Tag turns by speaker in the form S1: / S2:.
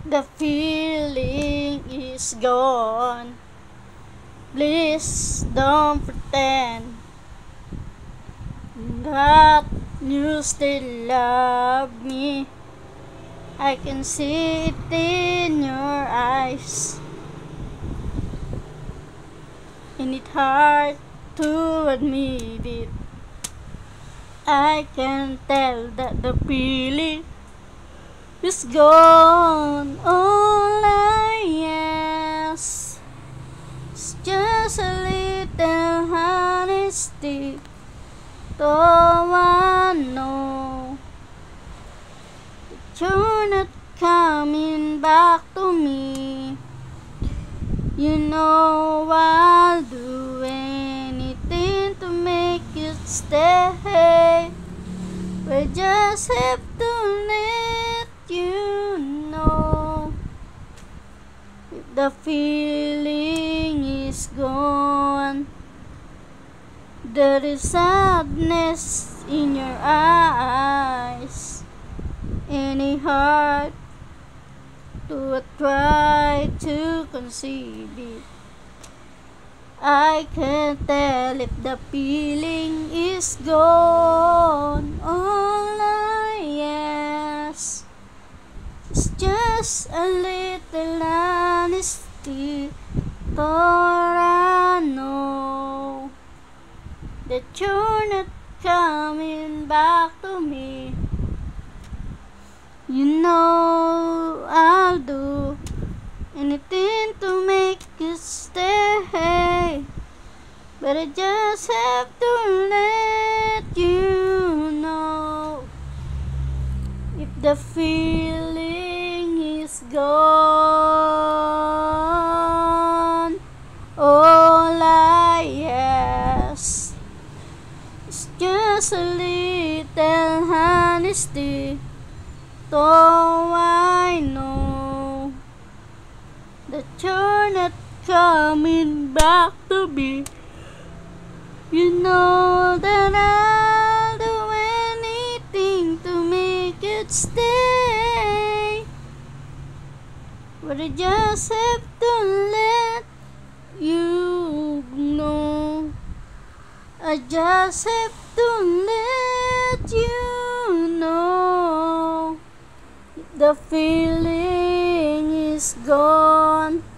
S1: The feeling is gone. Please don't pretend that you still love me. I can see it in your eyes, and it's hard to admit it. I can tell that the feeling is gone. All I ask is just a little honesty, though I know that you're not coming back to me. You know I'll do anything to make you stay. We just have to let you know, if the feeling is gone, there is sadness in your eyes, any heart to try to conceive it. I can't tell if the feeling is gone. All I ask is just a little honesty, for I know that you're not coming back to me. You know I'll do anything to make you stay, but I just have to let you know, if the feeling is gone. All I ask is just a little honesty, though I know that you're not coming back to me. You know that I'll do anything to make it stay, but I just have to let you know. I just have to let you know, the feeling is gone.